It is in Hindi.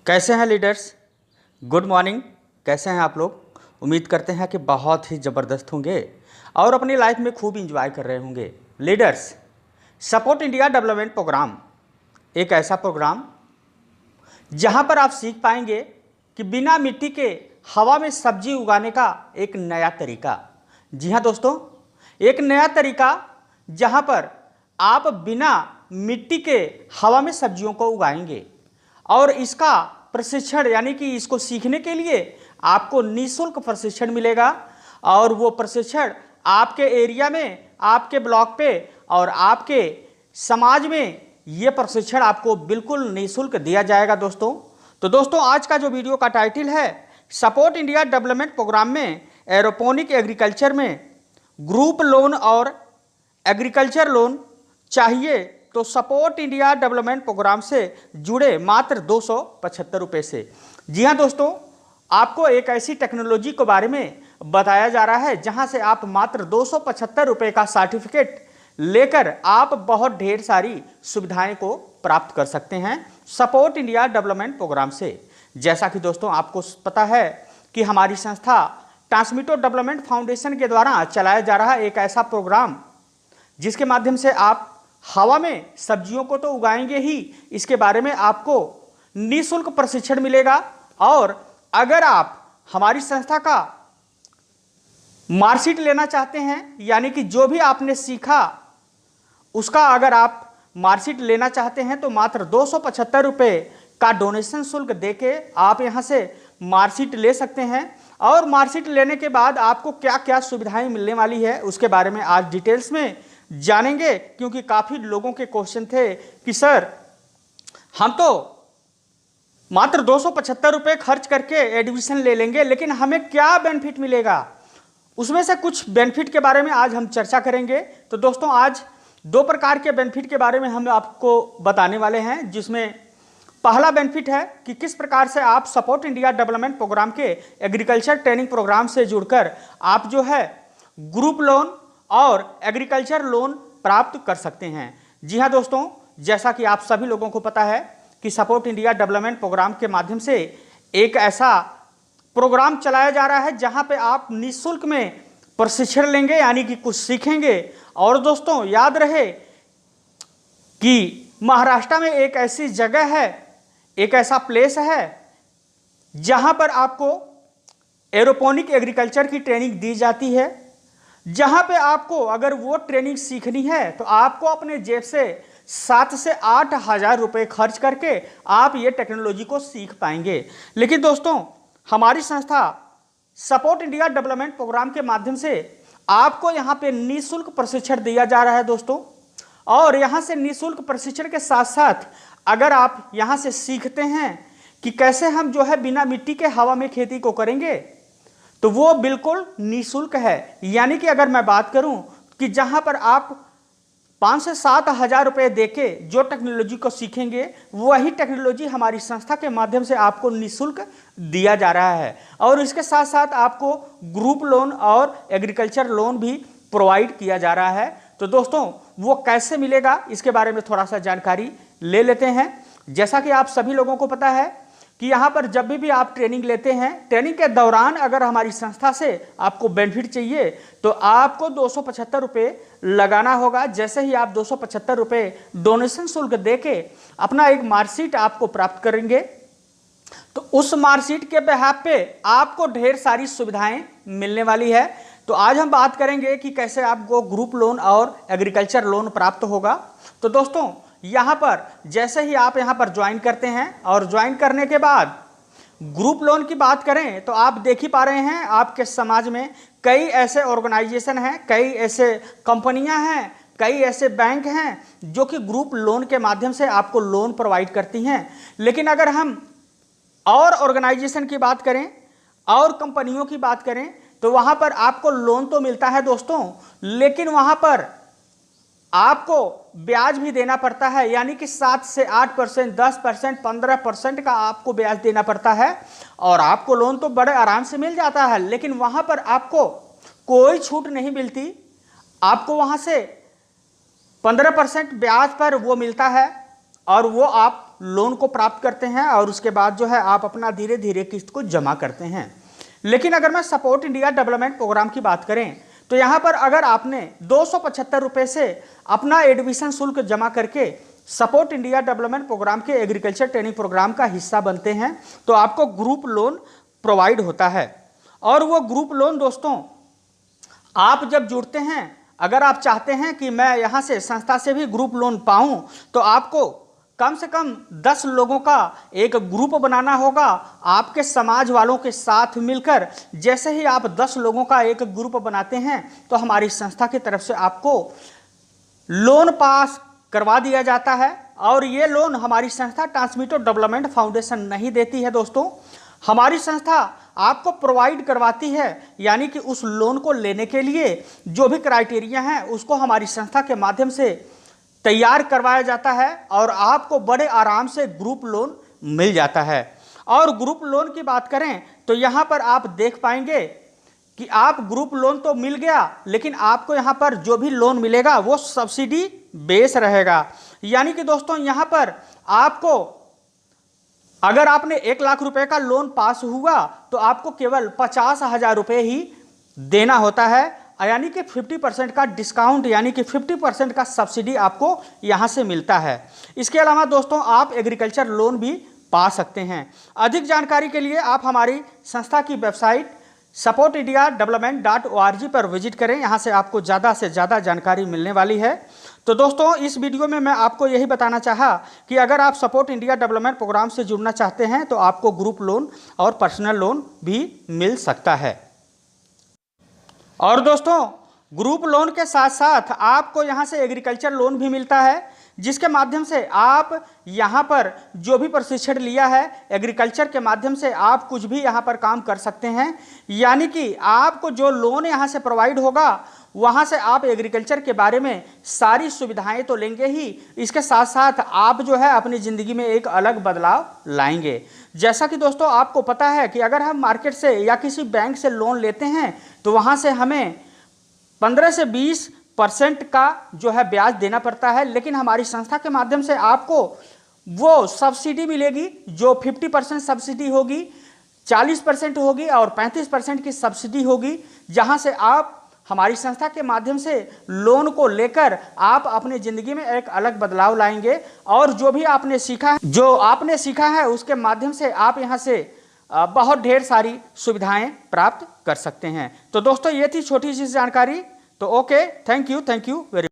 कैसे हैं लीडर्स। Good morning. कैसे हैं आप लोग। उम्मीद करते हैं कि बहुत ही ज़बरदस्त होंगे और अपनी लाइफ में खूब इंजॉय कर रहे होंगे। Leaders, support India development program एक ऐसा प्रोग्राम जहां पर आप सीख पाएंगे कि बिना मिट्टी के हवा में सब्जी उगाने का एक नया तरीका। जी हाँ दोस्तों, एक नया तरीका जहां पर आप बिना मिट्टी के हवा में सब्जियों को उगाएंगे और इसका प्रशिक्षण यानी कि इसको सीखने के लिए आपको निःशुल्क प्रशिक्षण मिलेगा। और वो प्रशिक्षण आपके एरिया में, आपके ब्लॉक पे और आपके समाज में ये प्रशिक्षण आपको बिल्कुल निःशुल्क दिया जाएगा दोस्तों। तो दोस्तों, आज का जो वीडियो का टाइटल है, सपोर्ट इंडिया डेवलपमेंट प्रोग्राम में एरोपोनिक एग्रीकल्चर में ग्रुप लोन और एग्रीकल्चर लोन चाहिए तो सपोर्ट इंडिया डेवलपमेंट प्रोग्राम से जुड़े मात्र 275 रुपये से। जी हाँ दोस्तों, आपको एक ऐसी टेक्नोलॉजी के बारे में बताया जा रहा है जहां से आप मात्र 275 रुपये का सर्टिफिकेट लेकर आप बहुत ढेर सारी सुविधाएं को प्राप्त कर सकते हैं सपोर्ट इंडिया डेवलपमेंट प्रोग्राम से। जैसा कि दोस्तों आपको पता है कि हमारी संस्था ट्रांसमिटो डेवलपमेंट फाउंडेशन के द्वारा चलाया जा रहा एक ऐसा प्रोग्राम जिसके माध्यम से आप हवा में सब्जियों को तो उगाएंगे ही, इसके बारे में आपको निःशुल्क प्रशिक्षण मिलेगा। और अगर आप हमारी संस्था का मार्कशीट लेना चाहते हैं, यानी कि जो भी आपने सीखा उसका अगर आप मार्कशीट लेना चाहते हैं तो मात्र 275 रुपये का डोनेशन शुल्क देके आप यहां से मार्कशीट ले सकते हैं। और मार्कशीट लेने के बाद आपको क्या क्या सुविधाएं मिलने वाली है उसके बारे में आज डिटेल्स में जानेंगे, क्योंकि काफ़ी लोगों के क्वेश्चन थे कि सर हम तो मात्र 275 रुपये खर्च करके एडमिशन ले लेंगे, लेकिन हमें क्या बेनिफिट मिलेगा। उसमें से कुछ बेनिफिट के बारे में आज हम चर्चा करेंगे। तो दोस्तों, आज दो प्रकार के बेनिफिट के बारे में हम आपको बताने वाले हैं, जिसमें पहला बेनिफिट है कि किस प्रकार से आप सपोर्ट इंडिया डेवलपमेंट प्रोग्राम के एग्रीकल्चर ट्रेनिंग प्रोग्राम से जुड़कर आप जो है ग्रुप लोन और एग्रीकल्चर लोन प्राप्त कर सकते हैं। जी हाँ दोस्तों, जैसा कि आप सभी लोगों को पता है कि सपोर्ट इंडिया डेवलपमेंट प्रोग्राम के माध्यम से एक ऐसा प्रोग्राम चलाया जा रहा है जहां पे आप निःशुल्क में प्रशिक्षण लेंगे, यानी कि कुछ सीखेंगे। और दोस्तों याद रहे कि महाराष्ट्र में एक ऐसी जगह है, एक ऐसा प्लेस है जहां पर आपको एरोपोनिक एग्रीकल्चर की ट्रेनिंग दी जाती है, जहां पे आपको अगर वो ट्रेनिंग सीखनी है तो आपको अपने जेब से 7 से 8 हज़ार रुपये खर्च करके आप ये टेक्नोलॉजी को सीख पाएंगे। लेकिन दोस्तों, हमारी संस्था सपोर्ट इंडिया डेवलपमेंट प्रोग्राम के माध्यम से आपको यहाँ पे निःशुल्क प्रशिक्षण दिया जा रहा है दोस्तों। और यहाँ से निःशुल्क प्रशिक्षण के साथ साथ अगर आप यहाँ से सीखते हैं कि कैसे हम जो है बिना मिट्टी के हवा में खेती को करेंगे तो वो बिल्कुल निःशुल्क है। यानी कि अगर मैं बात करूं कि जहां पर आप 5 से 7 हज़ार रुपये देके जो टेक्नोलॉजी को सीखेंगे, वही टेक्नोलॉजी हमारी संस्था के माध्यम से आपको निःशुल्क दिया जा रहा है। और इसके साथ साथ आपको ग्रुप लोन और एग्रीकल्चर लोन भी प्रोवाइड किया जा रहा है। तो दोस्तों, वो कैसे मिलेगा इसके बारे में थोड़ा सा जानकारी ले लेते हैं। जैसा कि आप सभी लोगों को पता है कि यहाँ पर जब भी आप ट्रेनिंग लेते हैं, ट्रेनिंग के दौरान अगर हमारी संस्था से आपको बेनिफिट चाहिए तो आपको 275 रुपये लगाना होगा। जैसे ही आप 275 रुपये डोनेशन शुल्क देके अपना एक मार्कशीट आपको प्राप्त करेंगे तो उस मार्कशीट के बेहाफ पे आपको ढेर सारी सुविधाएं मिलने वाली है। तो आज हम बात करेंगे कि कैसे आपको ग्रुप लोन और एग्रीकल्चर लोन प्राप्त होगा। तो दोस्तों, यहाँ पर जैसे ही आप यहाँ पर ज्वाइन करते हैं और ज्वाइन करने के बाद ग्रुप लोन की बात करें तो आप देख ही पा रहे हैं आपके समाज में कई ऐसे ऑर्गेनाइजेशन हैं, कई ऐसे कंपनियां हैं, कई ऐसे बैंक हैं जो कि ग्रुप लोन के माध्यम से आपको लोन प्रोवाइड करती हैं। लेकिन अगर हम और ऑर्गेनाइजेशन की बात करें और कंपनियों की बात करें तो वहाँ पर आपको लोन तो मिलता है दोस्तों, लेकिन वहाँ पर आपको ब्याज भी देना पड़ता है। यानी कि 7 से 8%, 10%, 15% का आपको ब्याज देना पड़ता है। और आपको लोन तो बड़े आराम से मिल जाता है, लेकिन वहाँ पर आपको कोई छूट नहीं मिलती। आपको वहाँ से 15% ब्याज पर वो मिलता है और वो आप लोन को प्राप्त करते हैं और उसके बाद जो है आप अपना धीरे धीरे किस्त को जमा करते हैं। लेकिन अगर मैं सपोर्ट इंडिया डेवलपमेंट प्रोग्राम की बात करें तो यहाँ पर अगर आपने 275 रुपये से अपना एडमिशन शुल्क जमा करके सपोर्ट इंडिया डेवलपमेंट प्रोग्राम के एग्रीकल्चर ट्रेनिंग प्रोग्राम का हिस्सा बनते हैं तो आपको ग्रुप लोन प्रोवाइड होता है। और वो ग्रुप लोन दोस्तों आप जब जुड़ते हैं, अगर आप चाहते हैं कि मैं यहाँ से संस्था से भी ग्रुप लोन पाऊँ तो आपको कम से कम 10 लोगों का एक ग्रुप बनाना होगा आपके समाज वालों के साथ मिलकर। जैसे ही आप 10 लोगों का एक ग्रुप बनाते हैं तो हमारी संस्था की तरफ से आपको लोन पास करवा दिया जाता है। और ये लोन हमारी संस्था ट्रांसमीटर डेवलपमेंट फाउंडेशन नहीं देती है दोस्तों, हमारी संस्था आपको प्रोवाइड करवाती है। यानी कि उस लोन को लेने के लिए जो भी क्राइटेरिया हैं उसको हमारी संस्था के माध्यम से तैयार करवाया जाता है और आपको बड़े आराम से ग्रुप लोन मिल जाता है। और ग्रुप लोन की बात करें तो यहाँ पर आप देख पाएंगे कि आप ग्रुप लोन तो मिल गया, लेकिन आपको यहाँ पर जो भी लोन मिलेगा वो सब्सिडी बेस रहेगा। यानी कि दोस्तों यहाँ पर आपको अगर आपने 1 लाख रुपए का लोन पास हुआ तो आपको केवल 50,000 रुपये ही देना होता है। यानी कि 50% का डिस्काउंट, यानी कि 50% का सब्सिडी आपको यहाँ से मिलता है। इसके अलावा दोस्तों आप एग्रीकल्चर लोन भी पा सकते हैं। अधिक जानकारी के लिए आप हमारी संस्था की वेबसाइट supportindiadevelopment.org पर विजिट करें, यहाँ से आपको ज़्यादा से ज़्यादा जानकारी मिलने वाली है। तो दोस्तों इस वीडियो में मैं आपको यही बताना चाहा कि अगर आप सपोर्ट इंडिया डेवलपमेंट प्रोग्राम से जुड़ना चाहते हैं तो आपको ग्रुप लोन और पर्सनल लोन भी मिल सकता है। और दोस्तों ग्रुप लोन के साथ साथ आपको यहाँ से एग्रीकल्चर लोन भी मिलता है, जिसके माध्यम से आप यहाँ पर जो भी प्रशिक्षण लिया है एग्रीकल्चर के माध्यम से आप कुछ भी यहाँ पर काम कर सकते हैं। यानी कि आपको जो लोन यहाँ से प्रोवाइड होगा वहाँ से आप एग्रीकल्चर के बारे में सारी सुविधाएं तो लेंगे ही, इसके साथ साथ आप जो है अपनी ज़िंदगी में एक अलग बदलाव लाएंगे। जैसा कि दोस्तों आपको पता है कि अगर हम मार्केट से या किसी बैंक से लोन लेते हैं तो वहाँ से हमें 15 से 20% का जो है ब्याज देना पड़ता है, लेकिन हमारी संस्था के माध्यम से आपको वो सब्सिडी मिलेगी जो 50% सब्सिडी होगी, 40% होगी और 35% की सब्सिडी होगी, जहाँ से आप हमारी संस्था के माध्यम से लोन को लेकर आप अपनी ज़िंदगी में एक अलग बदलाव लाएंगे। और जो आपने सीखा है उसके माध्यम से आप यहाँ से बहुत ढेर सारी सुविधाएं प्राप्त कर सकते हैं। तो दोस्तों ये थी छोटी सी जानकारी। तो ओके, थैंक यू वेरी